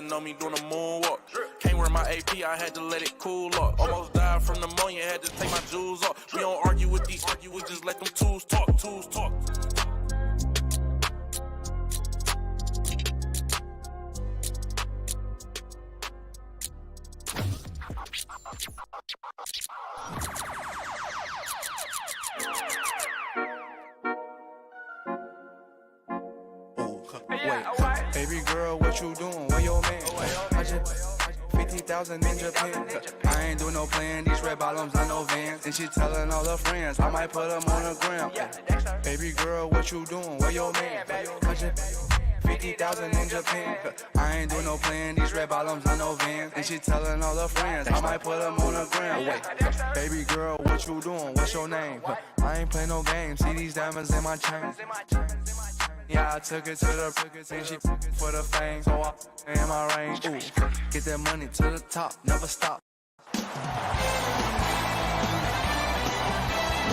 know me doing a moonwalk. Can't wear my AP, I had to let it cool off. Almost died from pneumonia, had to take my jewels off. We don't argue with these, we just let them tools talk. Baby girl, what you doing? Where your man? I just 50,000 in Japan. I ain't doing no plan. These red bottoms, I know Vans. And she telling all her friends, I might put them on the gram. Baby girl, what you doing? Where your man? I just 50,000 in Japan. I ain't doing no plan. These red bottoms, I know Vans. And she telling all her friends, I might put them on the gram. Wait, baby girl, what you doing? What's your name? I ain't play no games. See these diamonds in my chain. Yeah, I took it to the and she for the fame. So I in my range. Ooh, get that money to the top, never stop.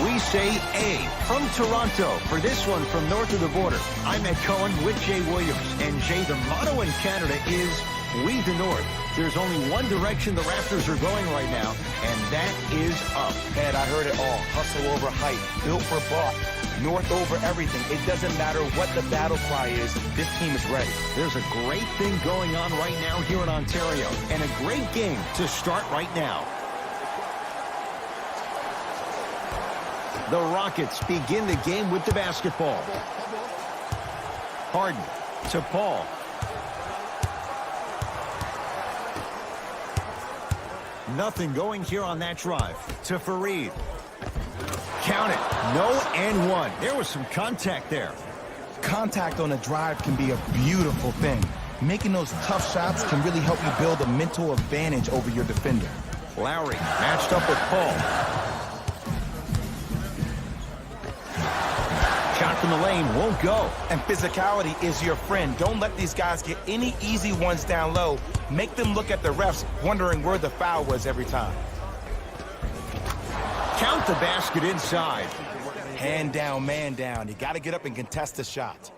We say A from Toronto for this one from north of the border. I'm Ed Cohen with Jay Williams. And Jay, the motto in Canada is We the North. There's only one direction the Raptors are going right now, and that is up. Ed, I heard it all. Hustle over hype. Built for bought. North over everything. It doesn't matter what the battle cry is. This team is ready. There's a great thing going on right now here in Ontario, and a great game to start right now. The Rockets begin the game with the basketball. Harden to Paul. Nothing going here on that drive. To Fareed. Count it. No and one. There was some contact there. Contact on a drive can be a beautiful thing. Making those tough shots can really help you build a mental advantage over your defender. Lowry matched up with Paul. Shot from the lane won't go. And physicality is your friend. Don't let these guys get any easy ones down low. Make them look at the refs, wondering where the foul was every time. Count the basket inside. Hand down, man down. You got to get up and contest the shot.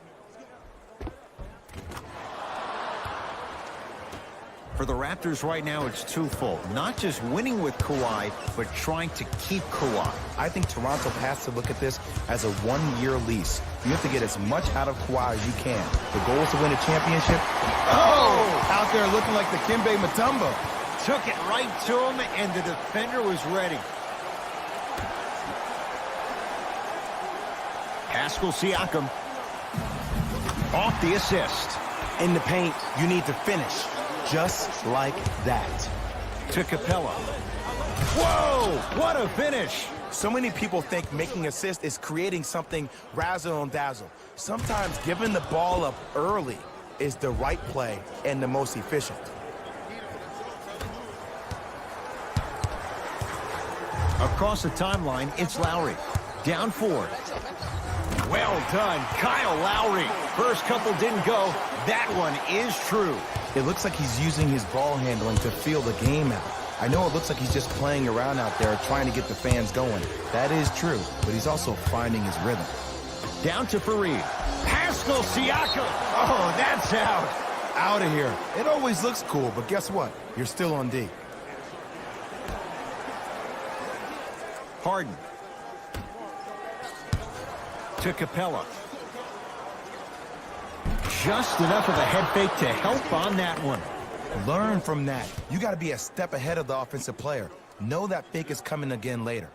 For the Raptors right now, it's twofold. Not just winning with Kawhi, but trying to keep Kawhi. I think Toronto has to look at this as a one-year lease. You have to get as much out of Kawhi as you can. The goal is to win a championship. Oh! Out there looking like the Kimbe Mutombo. Took it right to him, and the defender was ready. Pascal Siakam off the assist. In the paint, you need to finish just like that. To Capella. Whoa, what a finish. So many people think making assists is creating something razzle and dazzle. Sometimes giving the ball up early is the right play and the most efficient. Across the timeline, it's Lowry. Down 4. Well done, Kyle Lowry. First couple didn't go. That one is true. It looks like he's using his ball handling to feel the game out. I know it looks like he's just playing around out there trying to get the fans going. That is true, but he's also finding his rhythm. Down to Fareed. Pascal Siakam. Oh, that's out. Out of here. It always looks cool, but guess what? You're still on D. Harden. To Capella. Just enough of a head fake to help on that one. Learn from that. You got to be a step ahead of the offensive player. Know that fake is coming again later.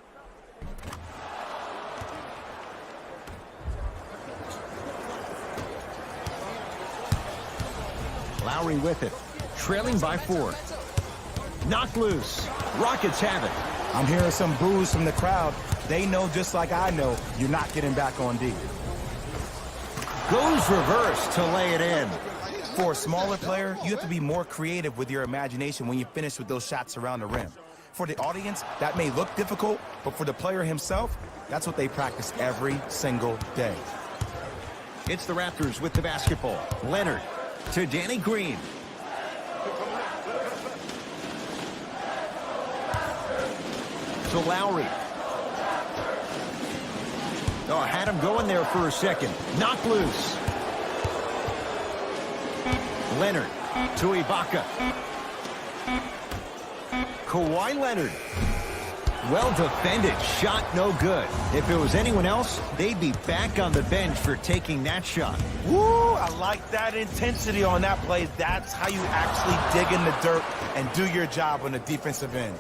Lowry with it. Trailing by 4. Knocked loose. Rockets have it. I'm hearing some boos from the crowd. They know just like I know you're not getting back on D. Goes reverse to lay it in. For a smaller player, you have to be more creative with your imagination when you finish with those shots around the rim. For the audience, that may look difficult, but for the player himself, that's what they practice every single day. It's the Raptors with the basketball. Leonard to Danny Green. To Lowry. Oh, had him going there for a second. Knocked loose. Leonard To Ibaka. Kawhi Leonard. Well defended. Shot no good. If it was anyone else, they'd be back on the bench for taking that shot. Woo, I like that intensity on that play. That's how you actually dig in the dirt and do your job on the defensive end.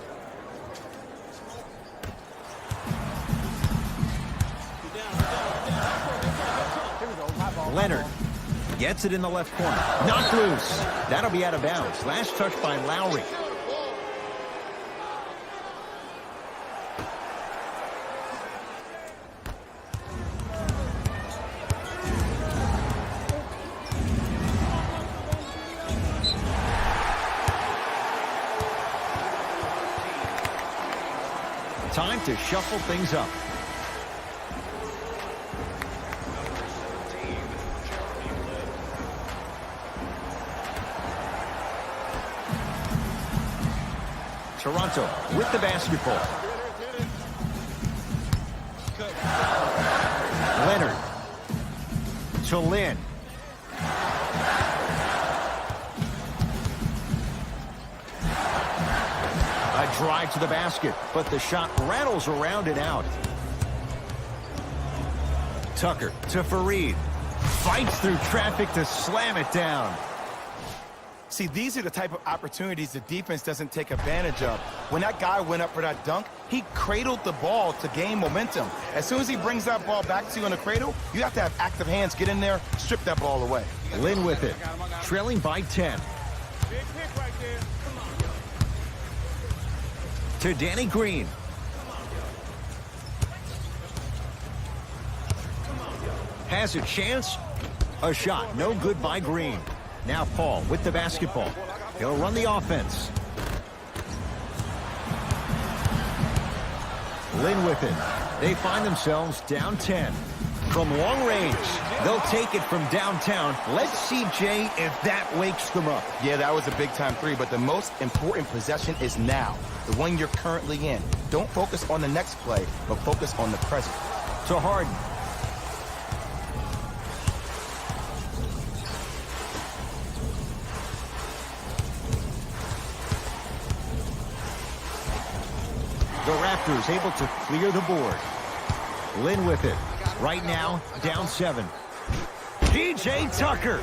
Leonard gets it in the left corner. Knocked loose. That'll be out of bounds. Last touch by Lowry. Time to shuffle things up. Toronto with the basketball. Leonard to Lynn. A drive to the basket, but the shot rattles around and out. Tucker to Fareed. Fights through traffic to slam it down. See, these are the type of opportunities the defense doesn't take advantage of. When that guy went up for that dunk, he cradled the ball to gain momentum. As soon as he brings that ball back to you in the cradle, you have to have active hands. Get in there, strip that ball away. Lynn with it, trailing by 10. To Danny Green. Has a chance. A shot, no good by Green. Now Paul with the basketball. He'll run the offense. Lynn with it. They find themselves down 10. From long range, they'll take it from downtown. Let's see, Jay, if that wakes them up. Yeah, that was a big-time three, but the most important possession is now, the one you're currently in. Don't focus on the next play, but focus on the present. To Harden. The Raptors able to clear the board. Lynn with it. Right now, down 7. P.J. Tucker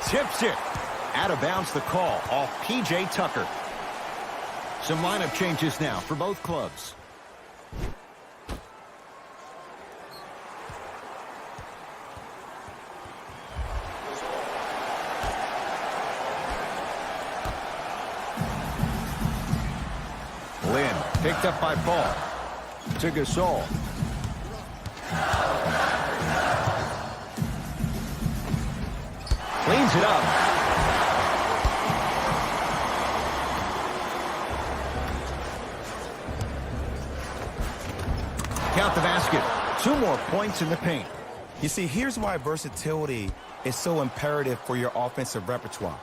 tips it. Out of bounds the call off P.J. Tucker. Some lineup changes now for both clubs. Lynn picked up by Paul. To Gasol. Cleans it up. Count the basket. 2 more points in the paint. You see, here's why versatility is so imperative for your offensive repertoire.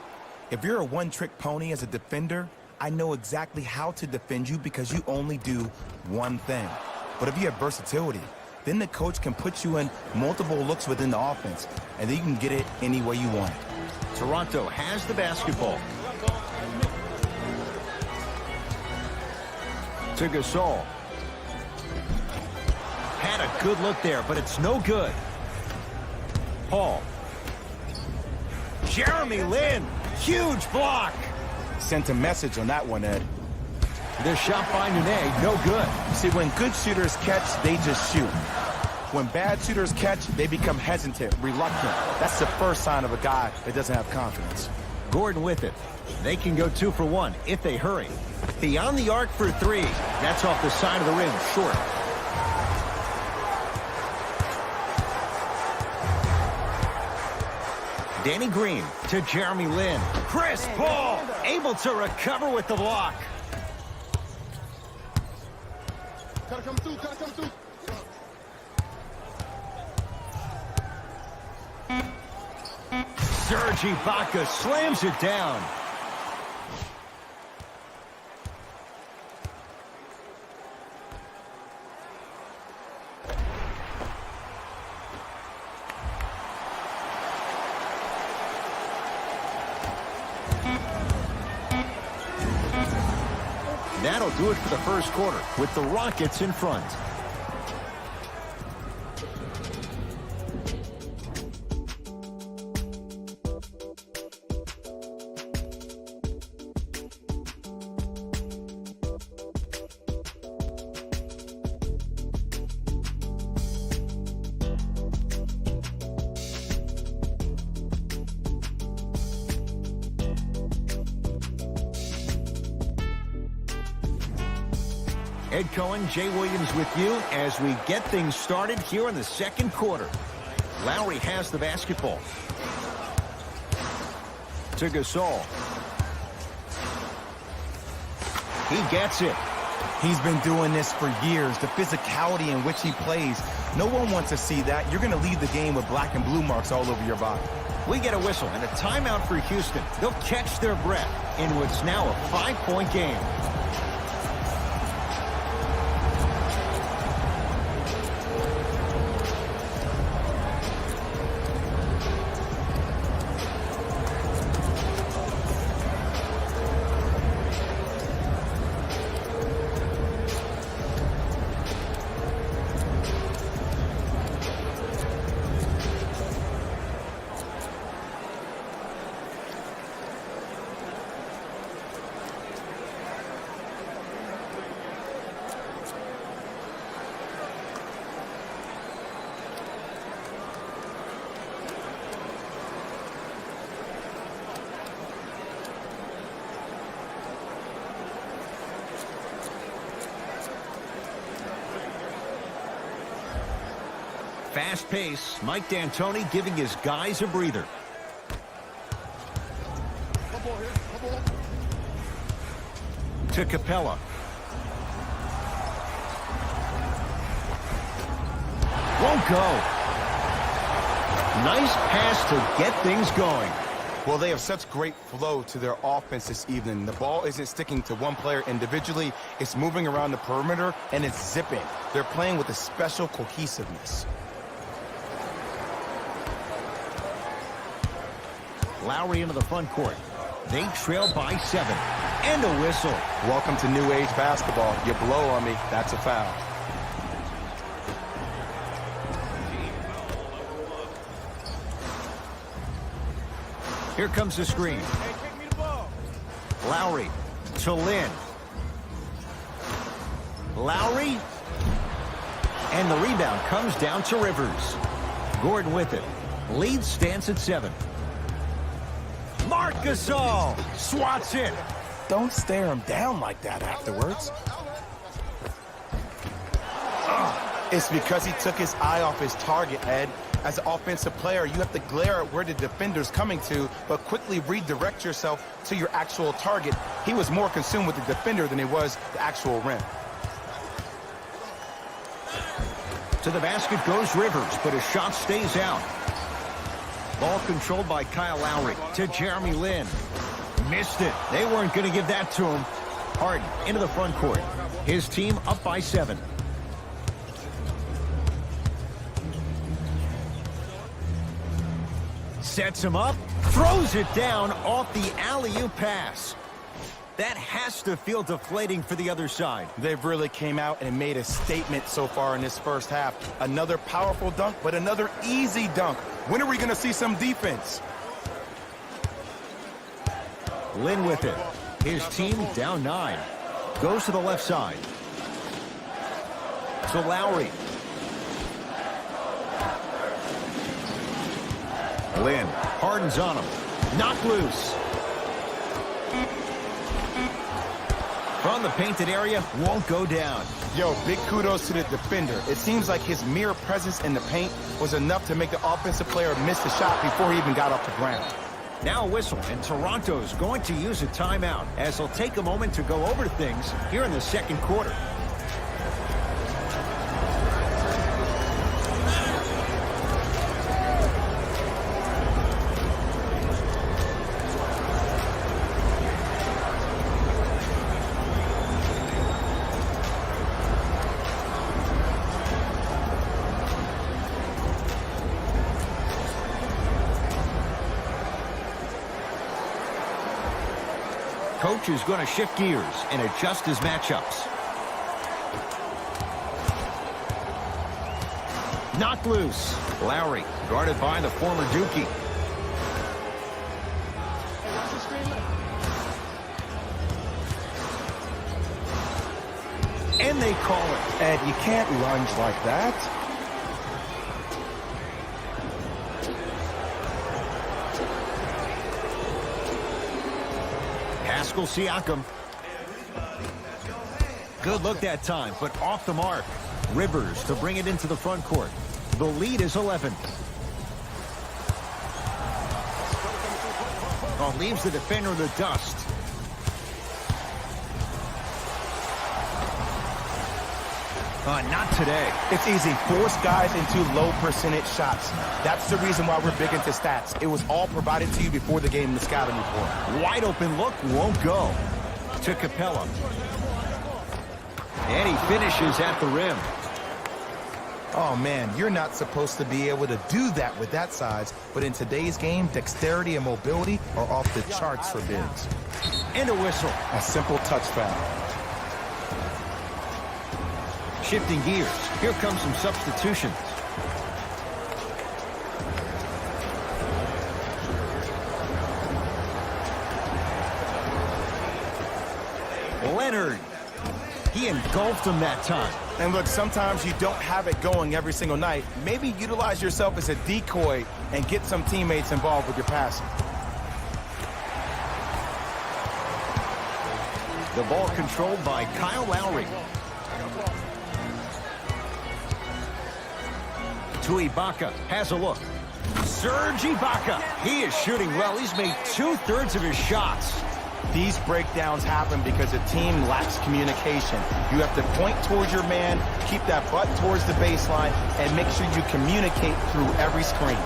If you're a one-trick pony as a defender, I know exactly how to defend you because you only do one thing. But if you have versatility, then the coach can put you in multiple looks within the offense, and then you can get it any way you want it. Toronto has the basketball. To Gasol. Had a good look there, but it's no good. Paul. Jeremy Lin. Huge block. Sent a message on that one, Ed. The shot by Nene, no good. See, when good shooters catch, they just shoot. When bad shooters catch, they become hesitant, reluctant. That's the first sign of a guy that doesn't have confidence. Gordon with it. They can go 2 for 1 if they hurry. Beyond the arc for 3. That's off the side of the rim, short. Danny Green to Jeremy Lin. Chris Paul able to recover with the block. Gotta come through, gotta come through. Serge Ibaka slams it down. That'll do it for the first quarter with the Rockets in front. Ed Cohen, Jay Williams with you as we get things started here in the second quarter. Lowry has the basketball. To Gasol. He gets it. He's been doing this for years. The physicality in which he plays. No one wants to see that. You're going to leave the game with black and blue marks all over your body. We get a whistle and a timeout for Houston. They'll catch their breath in what's now a 5-point game. Fast pace, Mike D'Antoni giving his guys a breather. To Capella. Won't go. Nice pass to get things going. Well, they have such great flow to their offense this evening. The ball isn't sticking to one player individually. It's moving around the perimeter, and it's zipping. They're playing with a special cohesiveness. Lowry into the front court. They trail by 7. And a whistle. Welcome to new age basketball. You blow on me, that's a foul. Here comes the screen. Lowry to Lynn. Lowry. And the rebound comes down to Rivers. Gordon with it. Lead stands at 7. Marc Gasol swats it. Don't stare him down like that afterwards. It's because he took his eye off his target, Ed. As an offensive player, you have to glare at where the defender's coming to, but quickly redirect yourself to your actual target. He was more consumed with the defender than he was the actual rim. To the basket goes Rivers, but his shot stays out. Ball controlled by Kyle Lowry to Jeremy Lin. Missed it. They weren't going to give that to him. Harden into the front court. His team up by 7. Sets him up. Throws it down off the alley-oop pass. That has to feel deflating for the other side. They've really came out and made a statement so far in this first half. Another powerful dunk, but another easy dunk. When are we going to see some defense? Lynn with it. His team down 9. Goes to the left side. To Lowry. Lynn. Harden's on him. Knocked loose. From the painted area, won't go down. Yo, big kudos to the defender. It seems like his mere presence in the paint was enough to make the offensive player miss the shot before he even got off the ground. Now a whistle, and Toronto's going to use a timeout as they'll take a moment to go over things here in the second quarter. Coach is going to shift gears and adjust his matchups. Knocked loose. Lowry guarded by the former Dookie. And they call it. And you can't lunge like that. Pascal Siakam. Good look that time, but off the mark. Rivers to bring it into the front court. The lead is 11. Oh, leaves the defender in the dust. Not today. It's easy. Force guys into low percentage shots. That's the reason why we're big into stats. It was all provided to you before the game in the scouting report. Wide open look won't go. To Capella. And he finishes at the rim. Oh, man, you're not supposed to be able to do that with that size. But in today's game, dexterity and mobility are off the charts for bigs. And a whistle. A simple touch foul. Shifting gears. Here comes some substitutions. Leonard. He engulfed him that time. And look, sometimes you don't have it going every single night. Maybe utilize yourself as a decoy and get some teammates involved with your passing. The ball controlled by Kyle Lowry. To Ibaka, has a look. Serge Ibaka, he is shooting well. He's made 2/3 of his shots. These breakdowns happen because the team lacks communication. You have to point towards your man, keep that butt towards the baseline, and make sure you communicate through every screen.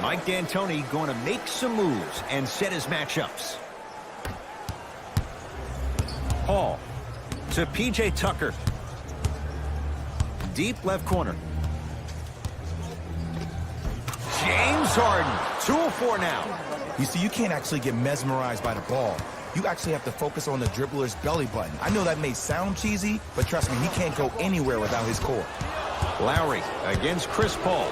Mike D'Antoni going to make some moves and set his matchups. Paul to P.J. Tucker. Deep left corner. James Harden. 2-of-4 now. You see, you can't actually get mesmerized by the ball. You actually have to focus on the dribbler's belly button. I know that may sound cheesy, but trust me, he can't go anywhere without his core. Lowry against Chris Paul.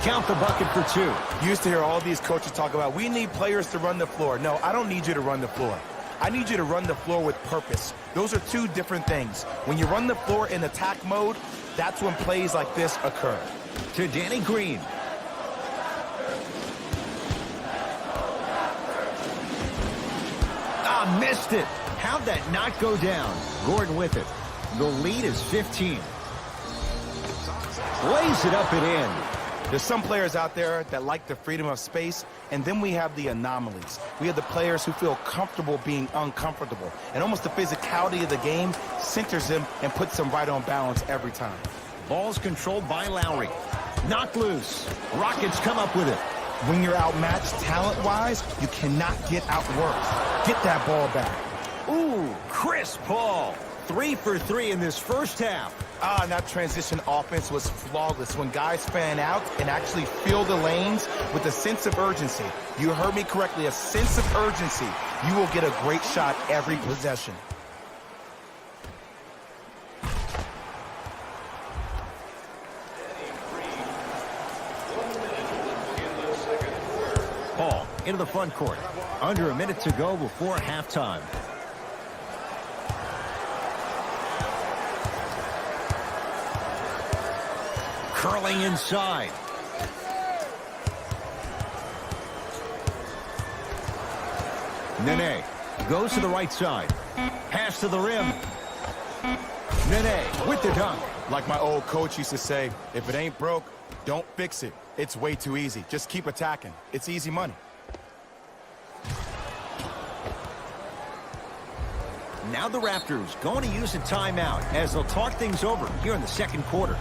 Count the bucket for 2. You used to hear all these coaches talk about, we need players to run the floor. No, I don't need you to run the floor. I need you to run the floor with purpose. Those are two different things. When you run the floor in attack mode, that's when plays like this occur. To Danny Green. Missed it. How'd that not go down? Gordon with it. The lead is 15. Lays it up and in. There's some players out there that like the freedom of space, and then we have the anomalies. We have the players who feel comfortable being uncomfortable, and almost the physicality of the game centers them and puts them right on balance every time. Ball's controlled by Lowry. Knocked loose. Rockets come up with it. When you're outmatched talent-wise, you cannot get outworked. Get that ball back. Ooh, Chris Paul. 3 for 3 in this first half. And that transition offense was flawless when guys fan out and actually fill the lanes with a sense of urgency. You heard me correctly, a sense of urgency. You will get a great shot every possession. Paul into the front court. Under a minute to go before halftime. Curling inside. Nene goes to the right side. Pass to the rim. Nene with the dunk. Like my old coach used to say, if it ain't broke, don't fix it. It's way too easy. Just keep attacking. It's easy money. Now the Raptors going to use a timeout as they'll talk things over here in the second quarter.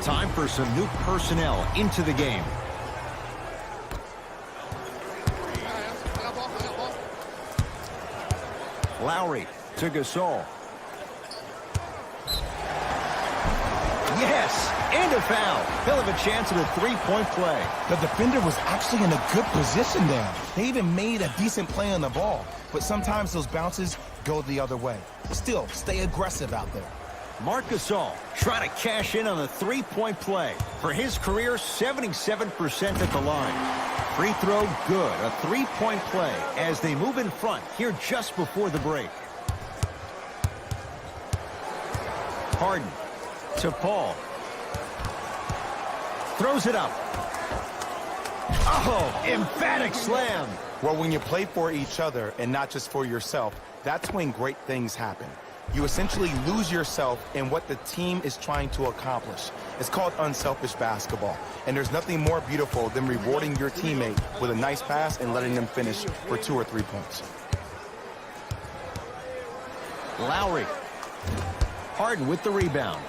Time for some new personnel into the game. Lowry to Gasol. Yes, and a foul. He'll have a chance at a three-point play. The defender was actually in a good position there. They even made a decent play on the ball, but sometimes those bounces go the other way. Still, stay aggressive out there. Marc Gasol trying to cash in on the three-point play. For his career, 77% at the line. Free throw good. A three-point play as they move in front here just before the break. Harden to Paul. Throws it up. Oh, emphatic slam. Well, when you play for each other and not just for yourself, that's when great things happen. You essentially lose yourself in what the team is trying to accomplish. It's called unselfish basketball. And there's nothing more beautiful than rewarding your teammate with a nice pass and letting them finish for 2 or 3 points. Lowry. Harden with the rebound.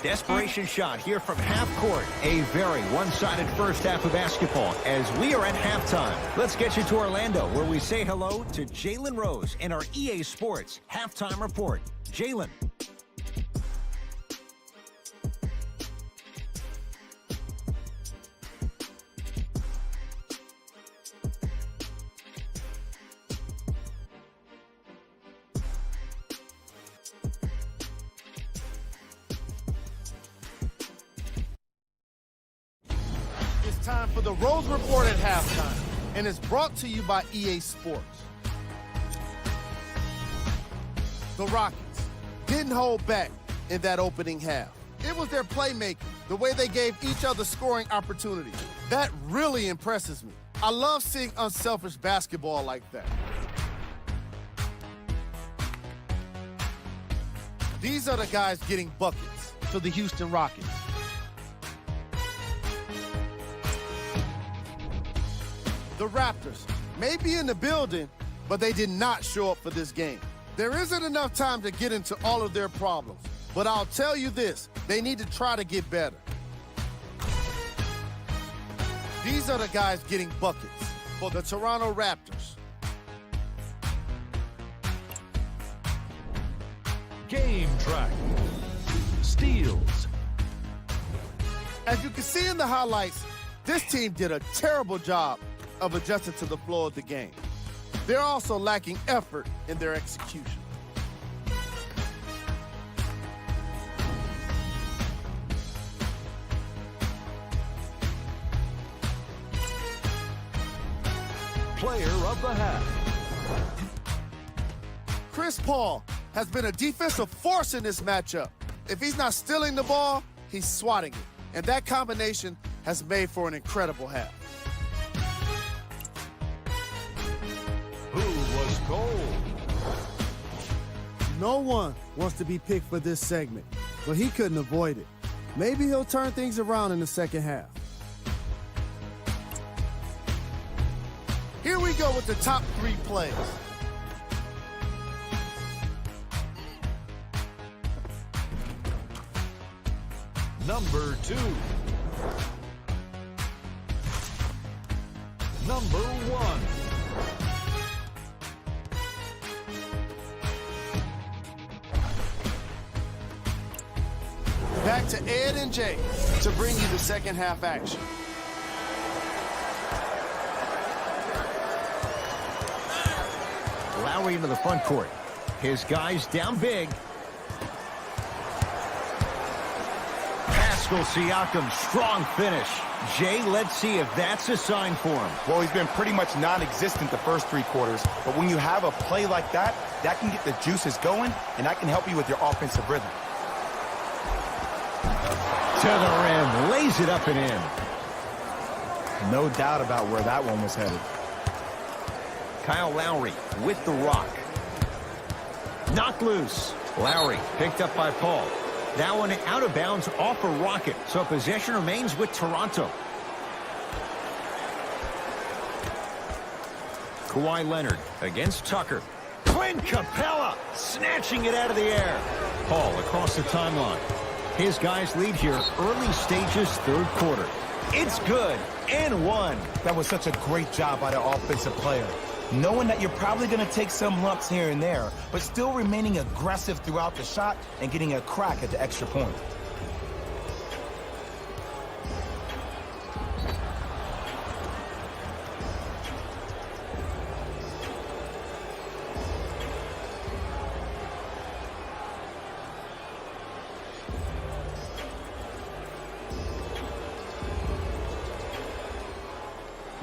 Desperation shot here from half court. A very one-sided first half of basketball as we are at halftime. Let's get you to Orlando where we say hello to Jalen Rose and our EA Sports halftime report. Jalen. Time for the Rose Report at halftime, and it's brought to you by EA Sports. The Rockets didn't hold back in that opening half. It was their playmaking, the way they gave each other scoring opportunities. That really impresses me. I love seeing unselfish basketball like that. These are the guys getting buckets for the Houston Rockets. The Raptors may be in the building, but they did not show up for this game. There isn't enough time to get into all of their problems, but I'll tell you this, they need to try to get better. These are the guys getting buckets for the Toronto Raptors. Game track. Steals. As you can see in the highlights, this team did a terrible job of adjusting to the flow of the game. They're also lacking effort in their execution. Player of the half. Chris Paul has been a defensive force in this matchup. If he's not stealing the ball, he's swatting it. And that combination has made for an incredible half. Who was cold? No one wants to be picked for this segment, but he couldn't avoid it. Maybe he'll turn things around in the second half. Here we go with the top 3 plays. Number 2. Number 1. Back to Ed and Jay to bring you the second half action. Lowry into the front court. His guys down big. Pascal Siakam's strong finish. Jay, let's see if that's a sign for him. Well, he's been pretty much non-existent the first 3 quarters, but when you have a play like that, that can get the juices going, and that can help you with your offensive rhythm. To the rim, lays it up and in. No doubt about where that one was headed. Kyle Lowry with the rock. Knocked loose. Lowry picked up by Paul. That one out of bounds off a rocket, so possession remains with Toronto. Kawhi Leonard against Tucker. Clint Capella snatching it out of the air. Paul across the timeline. His guys lead here early stages, 3rd quarter. It's good and 1. That was such a great job by the offensive player. Knowing that you're probably going to take some lumps here and there, but still remaining aggressive throughout the shot and getting a crack at the extra point.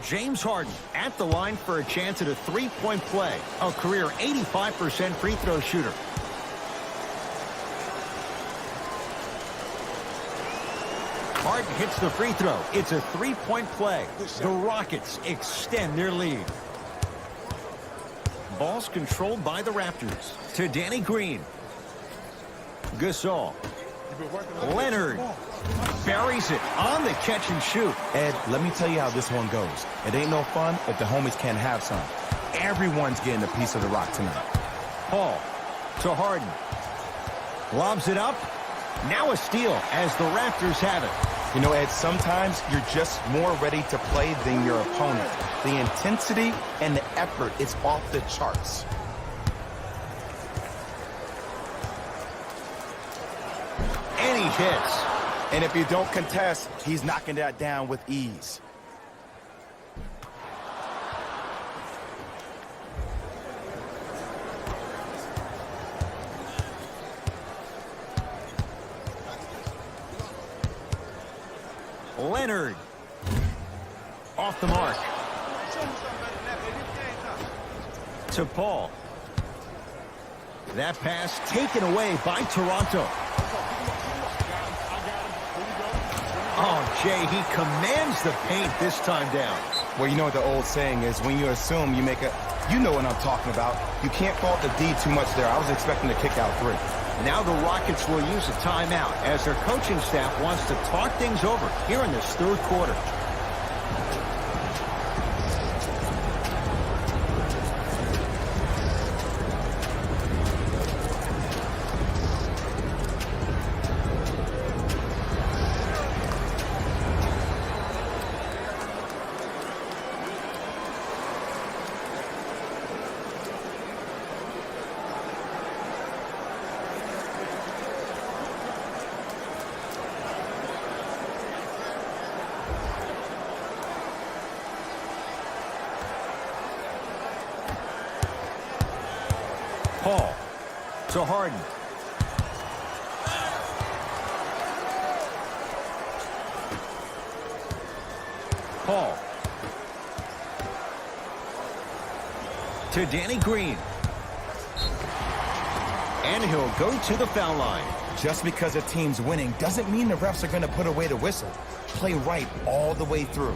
James Harden at the line for a chance at a 3-point play. A career 85% free throw shooter. Harden hits the free throw. It's a 3-point play. The Rockets extend their lead. Ball's controlled by the Raptors. To Danny Green. Gasol. Leonard buries it on the catch and shoot. Ed, let me tell you how this one goes. It ain't no fun if the homies can't have some. Everyone's getting a piece of the rock tonight. Paul to Harden. Lobs it up. Now a steal as the Raptors have it. You know, Ed, sometimes you're just more ready to play than your opponent. The intensity and the effort is off the charts. And he hits. And if you don't contest, he's knocking that down with ease. Leonard. Off the mark. To Paul. That pass taken away by Toronto. Oh, Jay, he commands the paint this time down. Well, you know what the old saying is, when you assume you make a... You know what I'm talking about. You can't fault the D too much there. I was expecting to kick out 3. Now the Rockets will use a timeout as their coaching staff wants to talk things over here in this 3rd quarter. Paul to Harden. Paul to Danny Green. And he'll go to the foul line. Just because a team's winning doesn't mean the refs are going to put away the whistle. Play right all the way through.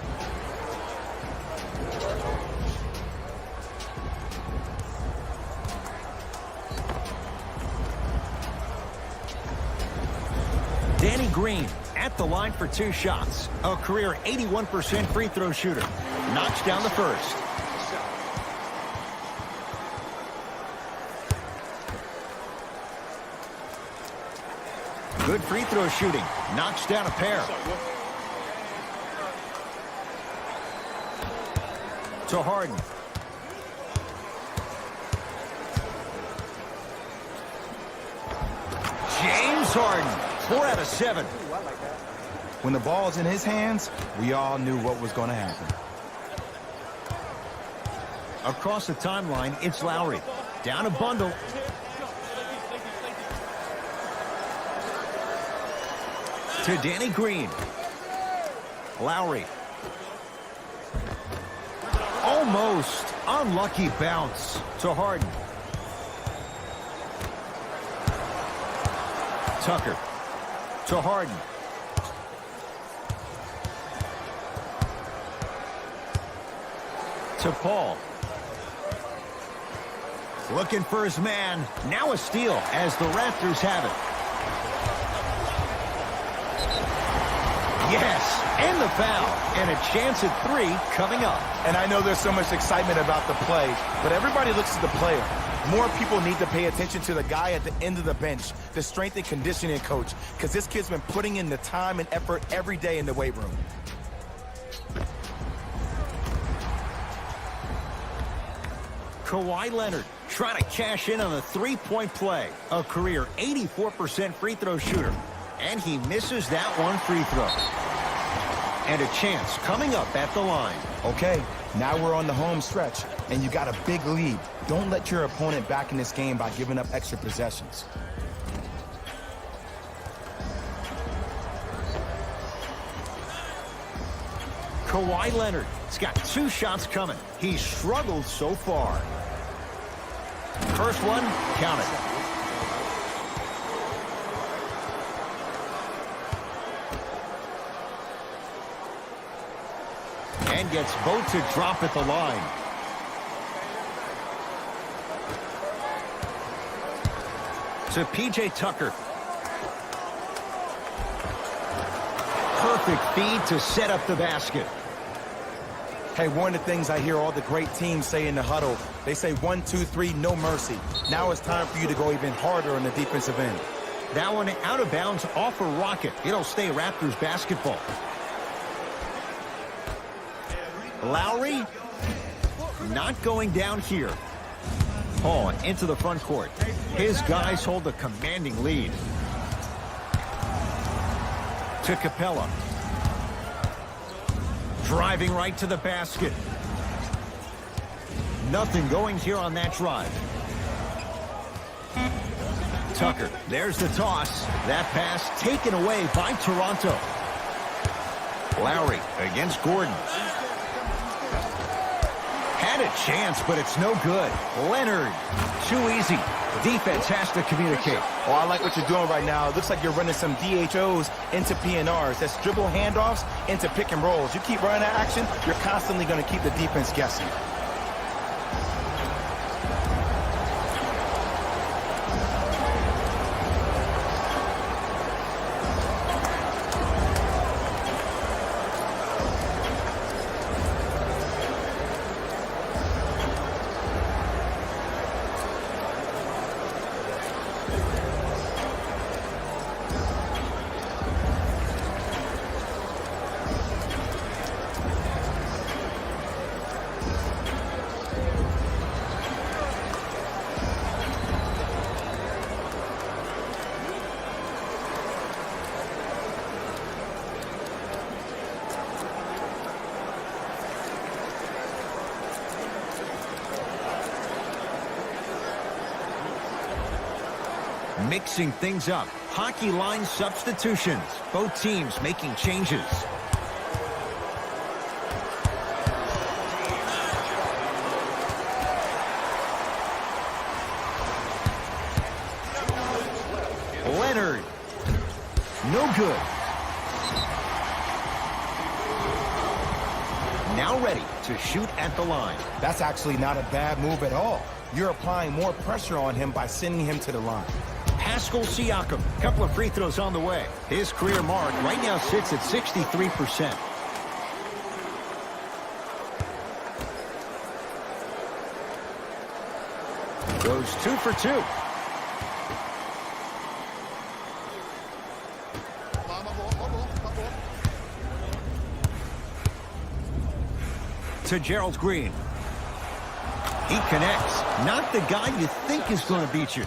Danny Green at the line for 2 shots. A career 81% free throw shooter. Knocks down the first. Good free throw shooting. Knocks down a pair. To Harden. James Harden. 4 out of 7. When the ball's in his hands, we all knew what was going to happen. Across the timeline, it's Lowry. Down a bundle. To Danny Green. Lowry. Almost unlucky bounce to Harden. Tucker to Harden. To Paul. Looking for his man. Now a steal as the Raptors have it. Yes, and the foul. And a chance at 3 coming up. And I know there's so much excitement about the play, but everybody looks at the player. More people need to pay attention to the guy at the end of the bench, the strength and conditioning coach, because this kid's been putting in the time and effort every day in the weight room. Kawhi Leonard trying to cash in on a three-point play. A career 84% free throw shooter. And he misses that one free throw. And a chance coming up at the line. Okay, now we're on the home stretch, and you got a big lead. Don't let your opponent back in this game by giving up extra possessions. Kawhi Leonard has got 2 shots coming. He's struggled so far. First one, count it. And gets both to drop at the line. To P.J. Tucker. Perfect feed to set up the basket. Hey, one of the things I hear all the great teams say in the huddle, they say 1, 2, 3, no mercy. Now it's time for you to go even harder on the defensive end. That one out of bounds off a rocket. It'll stay Raptors basketball. Lowry not going down here. Paul into the front court. His guys hold a commanding lead. To Capella. Driving right to the basket. Nothing going here on that drive. Tucker, there's the toss. That pass taken away by Toronto. Lowry against Gordon. Had a chance, but it's no good. Leonard, too easy. Defense has to communicate. Oh, I like what you're doing right now. It looks like you're running some DHOs into PNRs. That's dribble handoffs into pick and rolls. You keep running that action, you're constantly going to keep the defense guessing. Mixing things up. Hockey line substitutions. Both teams making changes. Leonard. No good. Now ready to shoot at the line. That's actually not a bad move at all. You're applying more pressure on him by sending him to the line. Pascal Siakam, couple of free throws on the way. His career mark right now sits at 63%. Goes 2 for 2. To Gerald Green. He connects. Not the guy you think is going to beat you.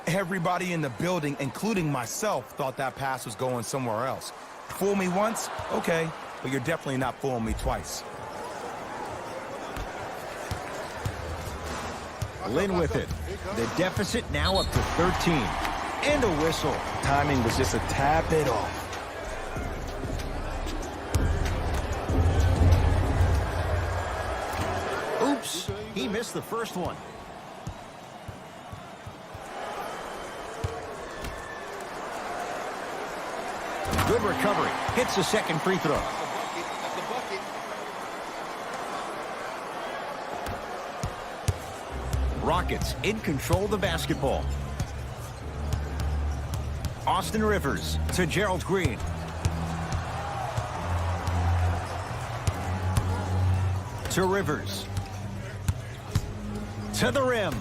Everybody in the building, including myself, thought that pass was going somewhere else. Fool me once? Okay, but you're definitely not fooling me twice. Lynn with it. The deficit now up to 13. And a whistle. Timing was just a tad bit off. Oops, he missed the first one. Good recovery. Hits the second free throw. Rockets in control of the basketball. Austin Rivers to Gerald Green. To Rivers. To the rim.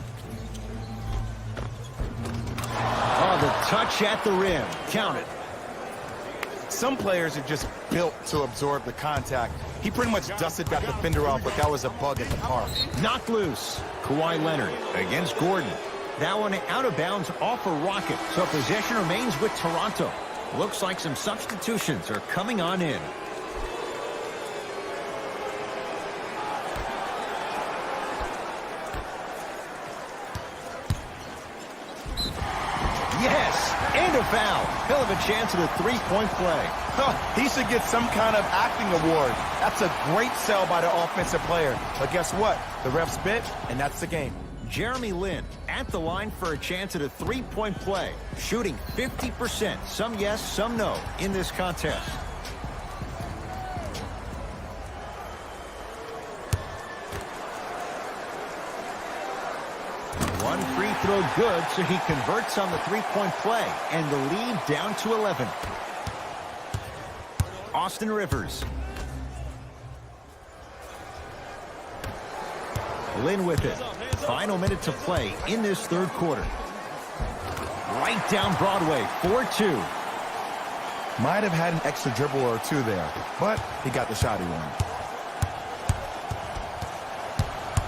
Oh, the touch at the rim. Count it. Some players are just built to absorb the contact. He pretty much dusted that defender off like that was a bug at the park. Knocked loose. Kawhi Leonard against Gordon. That one out of bounds off a Rocket. So possession remains with Toronto. Looks like some substitutions are coming on in. Yes, and a foul. He'll have a chance at a three-point play. He should get some kind of acting award. That's a great sell by the offensive player. But guess what? The refs bit, and that's the game. Jeremy Lin at the line for a chance at a three-point play. Shooting 50%. Some yes, some no in this contest. One free throw good, so he converts on the three-point play. And the lead down to 11. Austin Rivers. Lin with it. Final minute to play in this third quarter. Right down Broadway, 4-2. Might have had an extra dribble or two there, but he got the shot he wanted.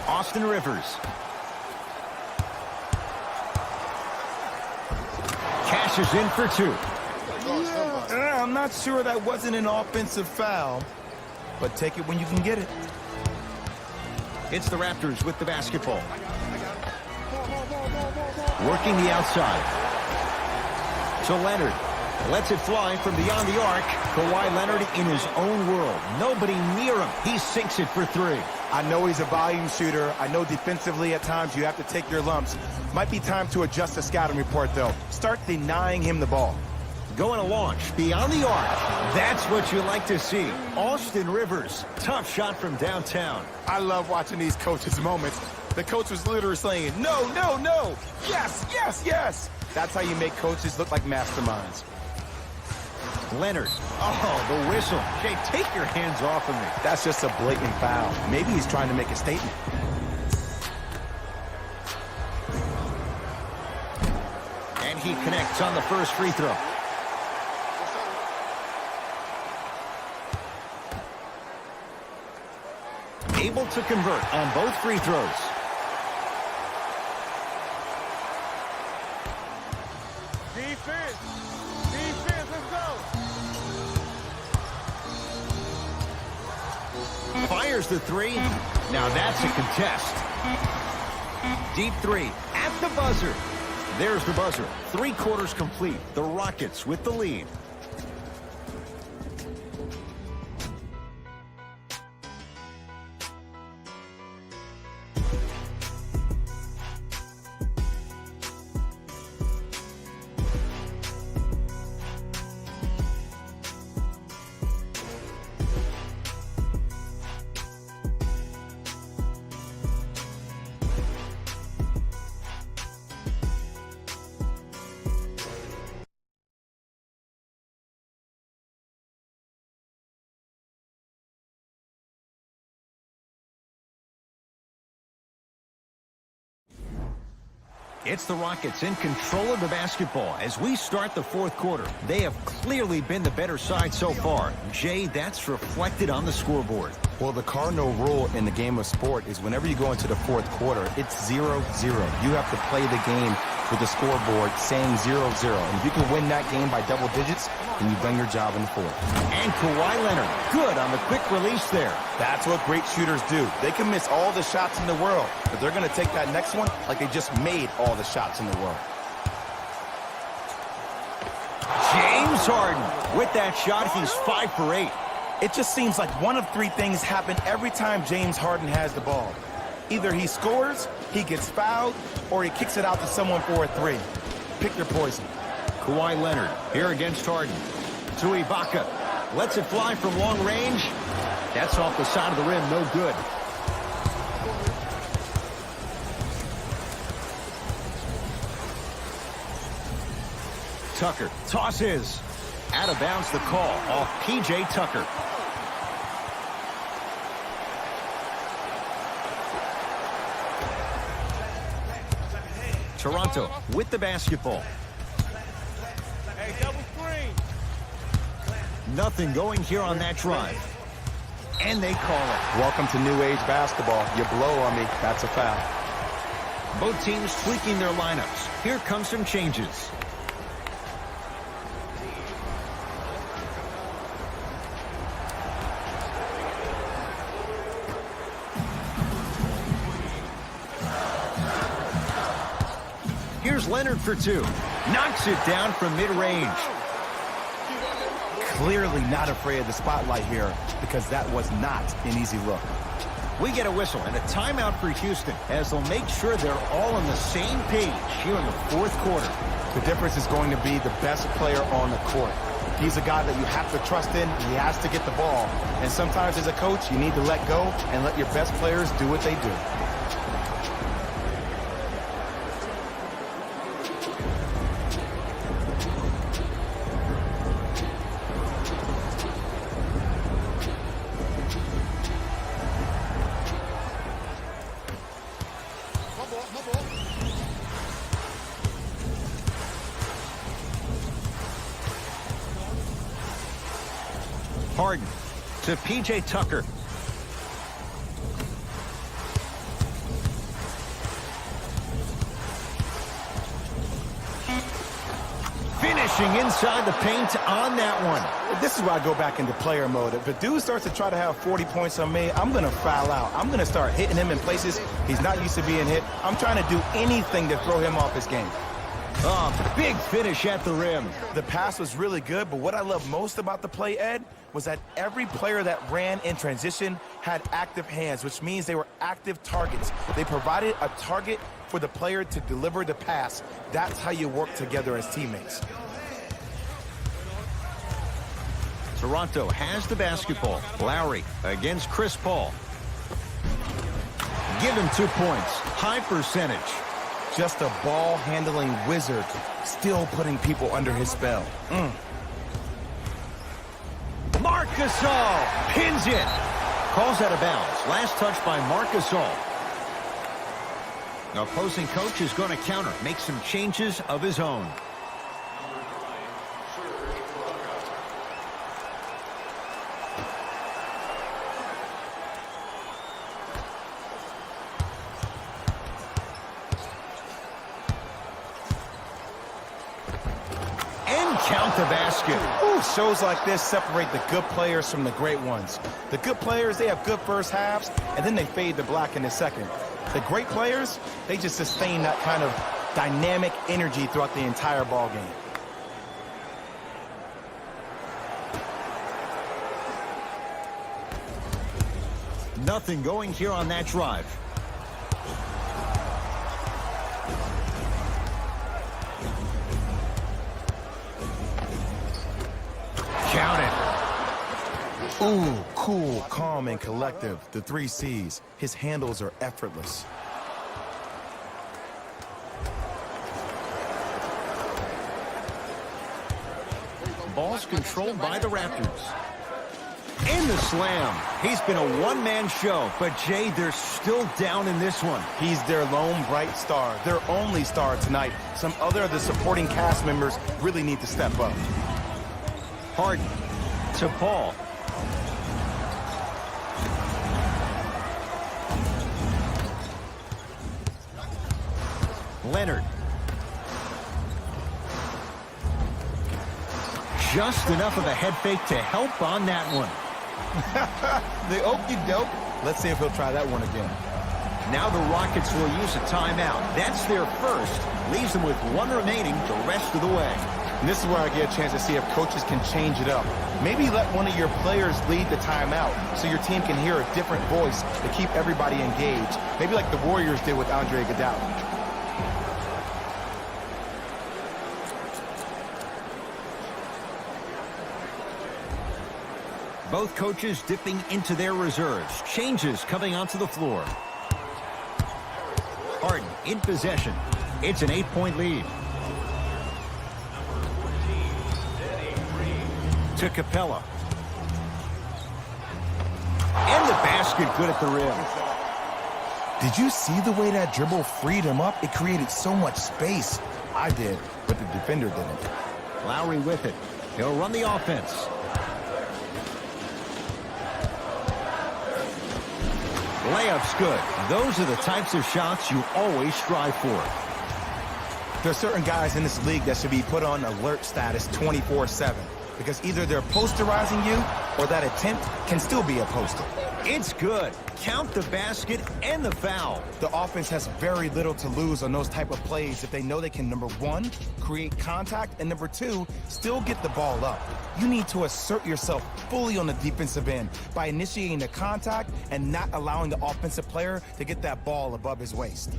Austin Rivers. Cashes in for two. I'm not sure that wasn't an offensive foul, but take it when you can get it. It's the Raptors with the basketball. Working the outside. To Leonard. Lets it fly from beyond the arc. Kawhi Leonard in his own world. Nobody near him. He sinks it for three. I know he's a volume shooter. I know defensively at times you have to take your lumps. Might be time to adjust the scouting report, though. Start denying him the ball. Going to launch beyond the arc. That's what you like to see. Austin Rivers. Tough shot from downtown. I love watching these coaches' moments. The coach was literally saying, no, no, no. Yes, yes, yes. That's how you make coaches look like masterminds. Leonard. Oh, the whistle. Jay, take your hands off of me. That's just a blatant foul. Maybe he's trying to make a statement. And he connects on the first free throw. Able to convert on both free throws. Defense, let's go. Fires the three. Now that's a contest. Deep three at the buzzer. There's the buzzer. 3 quarters complete. The Rockets with the lead. It's the Rockets in control of the basketball as we start the fourth quarter. They have clearly been the better side so far. Jay, that's reflected on the scoreboard. Well, the cardinal rule in the game of sport is whenever you go into the fourth quarter, it's 0-0. You have to play the game with the scoreboard saying 0-0. And if you can win that game by double digits, then you've done your job in the fourth. And Kawhi Leonard, good on the quick release there. That's what great shooters do. They can miss all the shots in the world, but they're going to take that next one like they just made all the shots in the world. James Harden, with that shot, he's 5 for 8. It just seems like one of 3 things happen every time James Harden has the ball. Either he scores, he gets fouled, or he kicks it out to someone for a three. Pick your poison. Kawhi Leonard here against Harden. To Ibaka. Lets it fly from long range. That's off the side of the rim, no good. Tucker tosses. Out of bounds the call off P.J. Tucker. Toronto with the basketball. Hey, double screen. Nothing going here on that drive. And they call it. Welcome to new age basketball. You blow on me, that's a foul. Both teams tweaking their lineups. Here come some changes. Here's Leonard for two. Knocks it down from mid-range. Clearly not afraid of the spotlight here because that was not an easy look. We get a whistle and a timeout for Houston as they'll make sure they're all on the same page here in the fourth quarter. The difference is going to be the best player on the court. He's a guy that you have to trust in. He has to get the ball. And sometimes as a coach, you need to let go and let your best players do what they do. Harden to P.J. Tucker. Finishing inside the paint on that one. This is where I go back into player mode. If the dude starts to try to have 40 points on me, I'm going to foul out. I'm going to start hitting him in places he's not used to being hit. I'm trying to do anything to throw him off his game. Oh, big finish at the rim. The pass was really good, but what I love most about the play, Ed, was that every player that ran in transition had active hands, which means they were active targets. They provided a target for the player to deliver the pass. That's how you work together as teammates. Toronto has the basketball. Lowry against Chris Paul. Give him 2 points. High percentage. Just a ball-handling wizard, still putting people under his spell. Marc Gasol pins it. Calls out of bounds. Last touch by Marc Gasol. The opposing coach is going to counter, make some changes of his own. Count the basket. Ooh, shows like this separate the good players from the great ones. The good players, they have good first halves, and then they fade to black in the second. The great players, they just sustain that kind of dynamic energy throughout the entire ball game. Nothing going here on that drive. Count it. Ooh, cool, calm, and collective. The 3 C's. His handles are effortless. Ball's controlled by the Raptors. In the slam. He's been a one-man show, but Jay, they're still down in this one. He's their lone bright star, their only star tonight. Some other of the supporting cast members really need to step up. Harden to Paul. Leonard. Just enough of a head fake to help on that one. The okey-doke. Let's see if he'll try that one again. Now the Rockets will use a timeout. That's their first. Leaves them with one remaining the rest of the way. And this is where I get a chance to see if coaches can change it up. Maybe let one of your players lead the timeout so your team can hear a different voice to keep everybody engaged. Maybe like the Warriors did with Andre Iguodala. Both coaches dipping into their reserves. Changes coming onto the floor. Harden in possession. It's an 8-point lead. To Capella. And the basket good at the rim. Did you see the way that dribble freed him up? It created so much space. I did, but the defender didn't. Lowry with it. He'll run the offense. Layup's good. Those are the types of shots you always strive for. There are certain guys in this league that should be put on alert status 24/7 because either they're posterizing you or that attempt can still be a poster. It's good. Count the basket and the foul. The offense has very little to lose on those type of plays if they know they can, number one, create contact, and number two, still get the ball up. You need to assert yourself fully on the defensive end by initiating the contact and not allowing the offensive player to get that ball above his waist.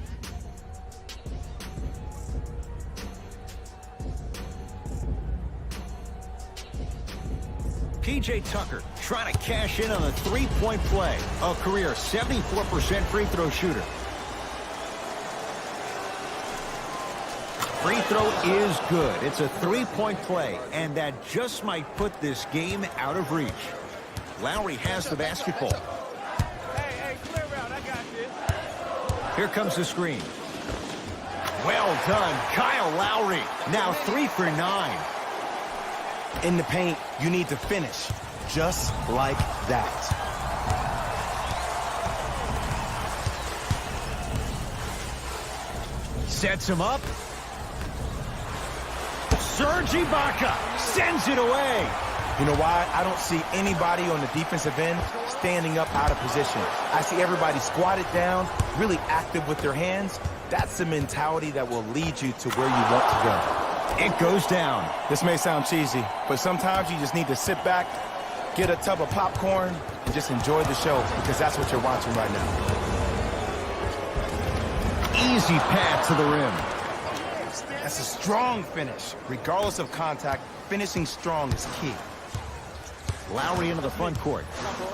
P.J. Tucker trying to cash in on a three-point play. A career 74% free throw shooter. Free throw is good. It's a three-point play, and that just might put this game out of reach. Lowry has the basketball. Hey, clear out. I got this. Here comes the screen. Well done, Kyle Lowry. Now 3 for 9. In the paint, you need to finish just like that. Sets him up. Serge Ibaka sends it away. You know why? I don't see anybody on the defensive end standing up out of position. I see everybody squatted down, really active with their hands. That's the mentality that will lead you to where you want to go. It goes down. This may sound cheesy, but sometimes you just need to sit back, get a tub of popcorn, and just enjoy the show, because that's what you're watching right now. Easy pass to the rim. That's a strong finish. Regardless of contact, finishing strong is key. Lowry into the front court.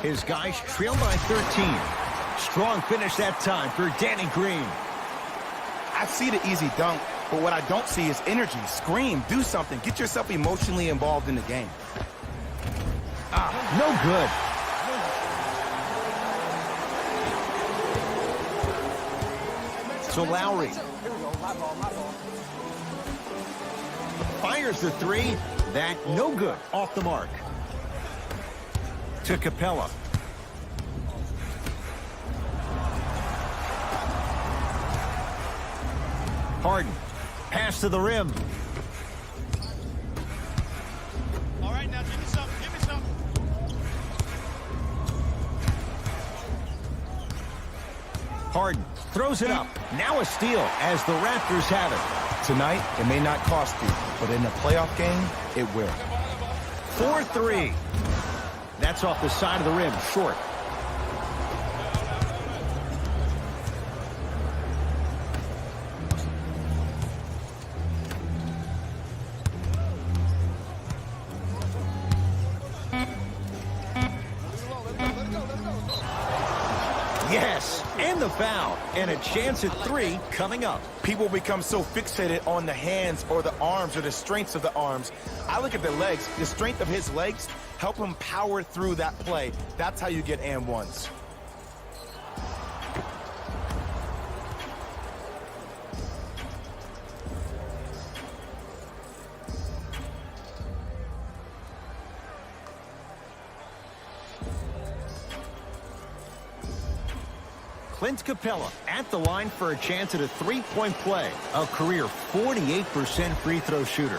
His guys trail by 13. Strong finish that time for Danny Green. I see the easy dunk, but what I don't see is energy. Scream, do something. Get yourself emotionally involved in the game. No good. So Lowry fires the three. That no good. Off the mark. To Capella. Harden. Pass to the rim. All right, now give me something. Give me something. Harden throws it up. Now a steal as the Raptors have it. Tonight, it may not cost you, but in a playoff game, it will. 4-3. That's off the side of the rim, short. Yes, and the foul, and a chance at 3 coming up. People become so fixated on the hands or the arms or the strengths of the arms. I look at the legs. The strength of his legs help him power through that play. That's how you get and ones. Clint Capella at the line for a chance at a three-point play. A career 48% free throw shooter.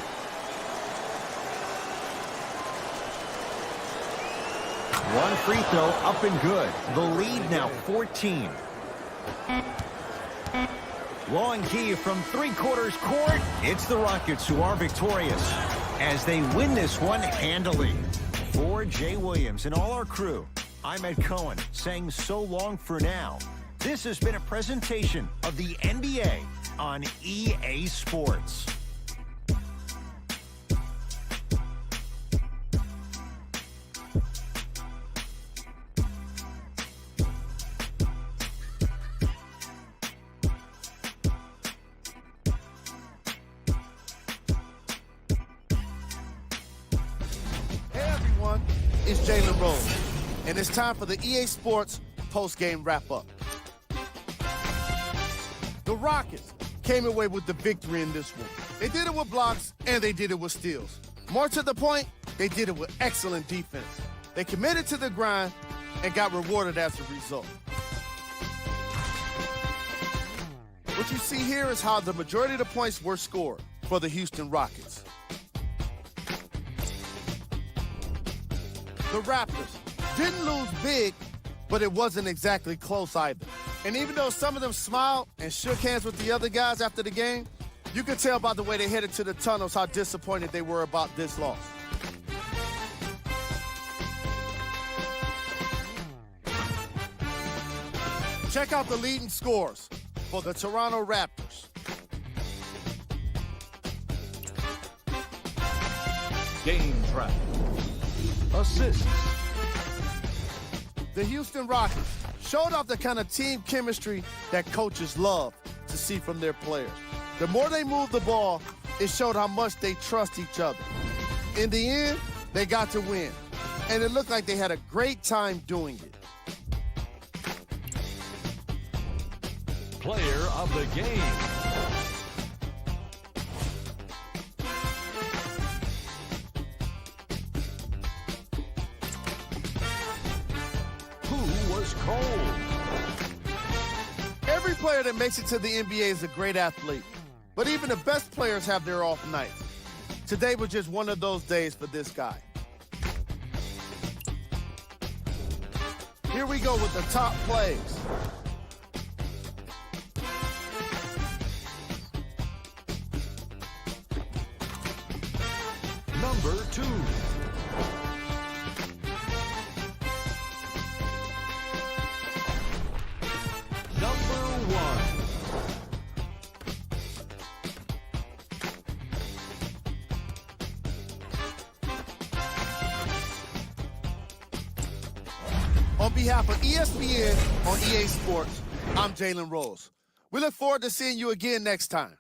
One free throw up and good. The lead now 14. Long key from three-quarters court. It's the Rockets who are victorious. as they win this one handily. For Jay Williams and all our crew, I'm Ed Cohen saying so long for now. This has been a presentation of the NBA on EA Sports. It's Jalen Rose, and it's time for the EA Sports post-game wrap-up. The Rockets came away with the victory in this one. They did it with blocks, and they did it with steals. More to the point, they did it with excellent defense. They committed to the grind and got rewarded as a result. What you see here is how the majority of the points were scored for the Houston Rockets. The Raptors didn't lose big, but it wasn't exactly close either. And even though some of them smiled and shook hands with the other guys after the game, you could tell by the way they headed to the tunnels how disappointed they were about this loss. Check out the leading scores for the Toronto Raptors. Game track. Assists. The Houston Rockets showed off the kind of team chemistry that coaches love to see from their players. The more they moved the ball, it showed how much they trust each other. In the end, they got to win, and it looked like they had a great time doing it. Player of the game. Cold. Every player that makes it to the NBA is a great athlete, but even the best players have their off nights. Today was just one of those days for this guy. Here we go with the top plays. Number 2. On behalf of ESPN on EA Sports, I'm Jalen Rose. We look forward to seeing you again next time.